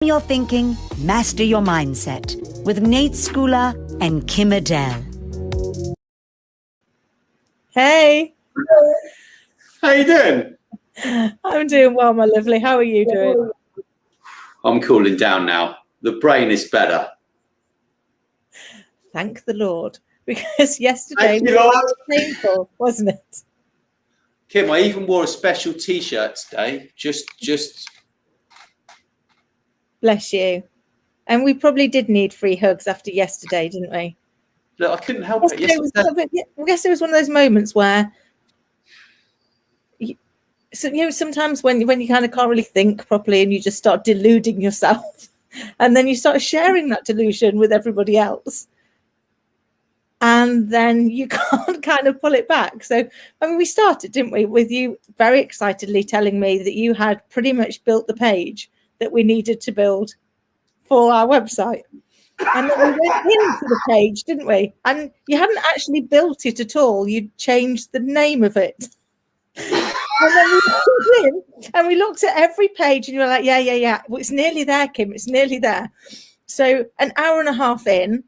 Your thinking, master your mindset with Nate Schooler and Kim Adele. Hey. How you doing? I'm doing well, my lovely. How are you doing? I'm cooling down now. The brain is better. Thank the Lord. Because yesterday Thank you, Lord. was painful, wasn't it? Kim, I even wore a special T-shirt today. Just. Bless you. And we probably did need free hugs after yesterday, didn't we? Look, I couldn't help it. I guess it was one of those moments where, sometimes when you kind of can't really think properly and you just start deluding yourself, and then you start sharing that delusion with everybody else. And then you can't kind of pull it back. So, I mean, we started, didn't we, with you very excitedly telling me that you had pretty much built the page that we needed to build for our website. And then we went into the page, didn't we? And you hadn't actually built it at all. You changed the name of it. And then we went in and we looked at every page and you were like, yeah. Well, it's nearly there, Kim. It's nearly there. So an hour and a half in,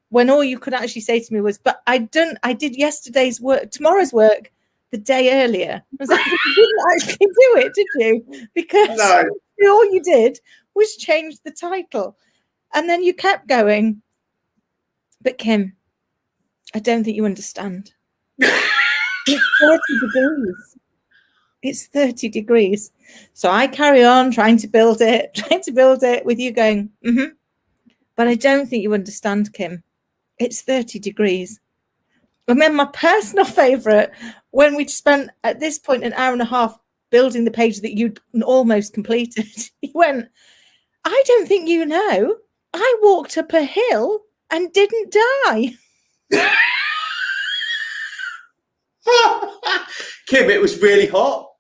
when all you could actually say to me was, but I did yesterday's work, tomorrow's work, the day earlier. I was like, you didn't actually do it, did you? Because all you did was change the title. And then you kept going, but Kim, I don't think you understand. It's 30 degrees. It's 30 degrees. So I carry on trying to build it with you going, but I don't think you understand, Kim. It's 30 degrees. And then my personal favorite, when we'd spent at this point an hour and a half building the page that you'd almost completed, he went, I don't think you know, I walked up a hill and didn't die. Kim, it was really hot.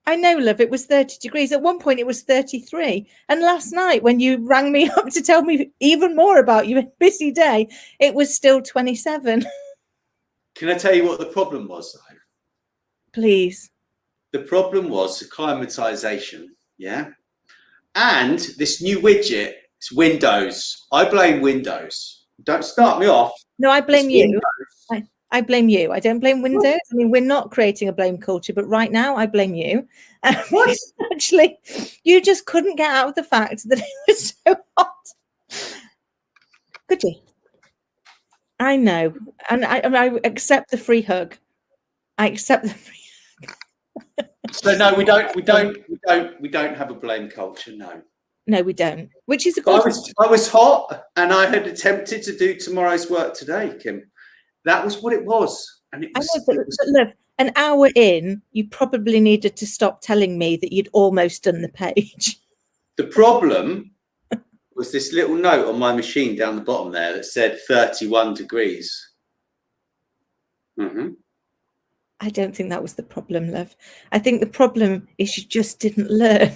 I know, love, it was 30 degrees. At one point, it was 33. And last night, when you rang me up to tell me even more about your busy day, it was still 27. Can I tell you what the problem was, though? Please. The problem was acclimatization, yeah? And this new widget, it's Windows. I blame Windows. Don't start me off. No, I blame you. I blame you. I don't blame Windows. I mean, we're not creating a blame culture, but right now I blame you. What? Actually, you just couldn't get out of the fact that it was so hot. Could you? I know. And I accept the free hug. I accept the free hug. So no, we don't have a blame culture, no. No, we don't. Which is a good I was hot and I had attempted to do tomorrow's work today, Kim. That was what it was. And it was, but look, an hour in, you probably needed to stop telling me that you'd almost done the page. The problem was this little note on my machine down the bottom there that said 31 degrees. I don't think that was the problem, love. I think the problem is you just didn't learn.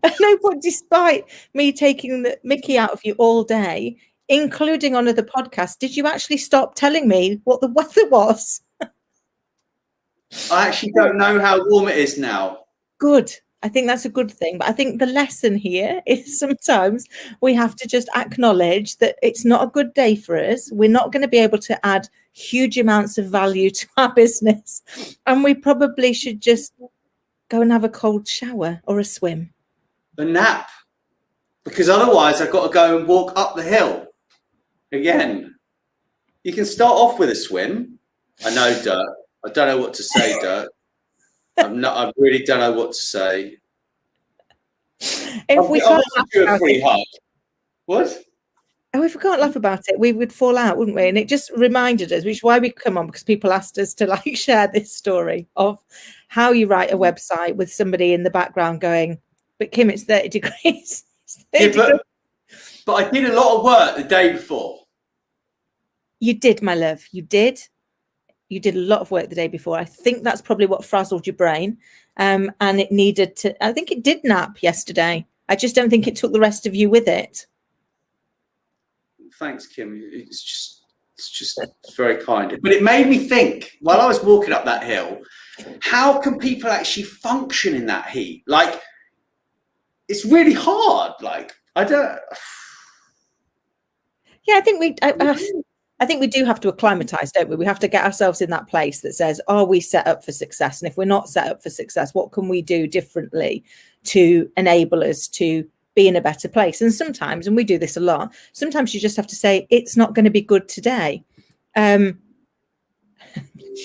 At no point, despite me taking the mickey out of you all day, including on the podcast, did you actually stop telling me what the weather was? I actually don't know how warm it is now. Good. I think that's a good thing. But I think the lesson here is sometimes we have to just acknowledge that it's not a good day for us. We're not going to be able to add huge amounts of value to our business. And we probably should just go and have a cold shower or a swim. A nap. Because otherwise I've got to go and walk up the hill. Again, you can start off with a swim. I know, Dirk. I don't know what to say, Dirk. I really don't know what to say. If we can't do a free hug. What? And if we can't laugh about it, we would fall out, wouldn't we? And it just reminded us, which is why we come on, because people asked us to share this story of how you write a website with somebody in the background going, but Kim, it's 30 degrees. It's 30 degrees. But I did a lot of work the day before. You did, my love. You did. You did a lot of work the day before. I think that's probably what frazzled your brain. And it needed to, I think it did nap yesterday. I just don't think it took the rest of you with it. Thanks, Kim. It's just very kind. But it made me think, while I was walking up that hill, how can people actually function in that heat? Like, it's really hard. Like, I don't. Yeah, I think I think we do have to acclimatize, don't we? We have to get ourselves in that place that says, are we set up for success? And if we're not set up for success, what can we do differently to enable us to be in a better place? And sometimes, and we do this a lot, sometimes you just have to say, it's not going to be good today. And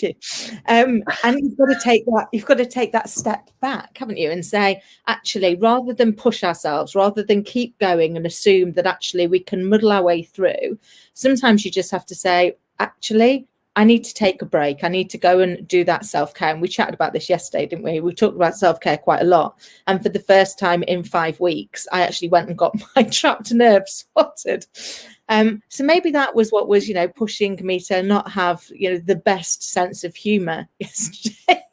you've got to take that step back, haven't you, and say, actually, rather than push ourselves, rather than keep going and assume that actually we can muddle our way through, sometimes you just have to say, actually, I need to take a break. I need to go and do that self-care. And we chatted about this yesterday, didn't we? We talked about self-care quite a lot. And for the first time in 5 weeks, I actually went and got my trapped nerves spotted. So maybe that was what was, pushing me to not have, the best sense of humor yesterday.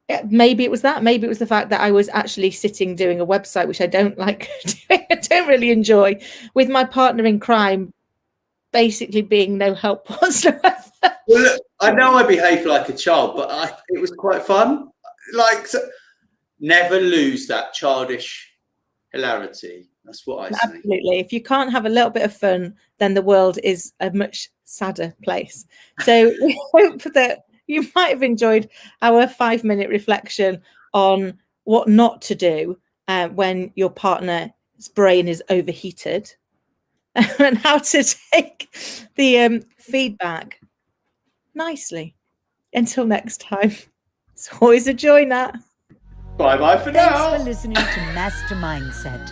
Yeah, maybe it was that. Maybe it was the fact that I was actually sitting doing a website, which I don't like doing. I don't really enjoy, with my partner in crime basically being no help whatsoever. Well, look, I know I behaved like a child, but it was quite fun. Like, never lose that childish hilarity. That's what I say. Absolutely. If you can't have a little bit of fun, then the world is a much sadder place. So we hope that you might have enjoyed our 5-minute reflection on what not to do when your partner's brain is overheated, and how to take the feedback nicely. Until next time, it's always a joy, Nat. Bye-bye for now. Thanks for listening to Master Mindset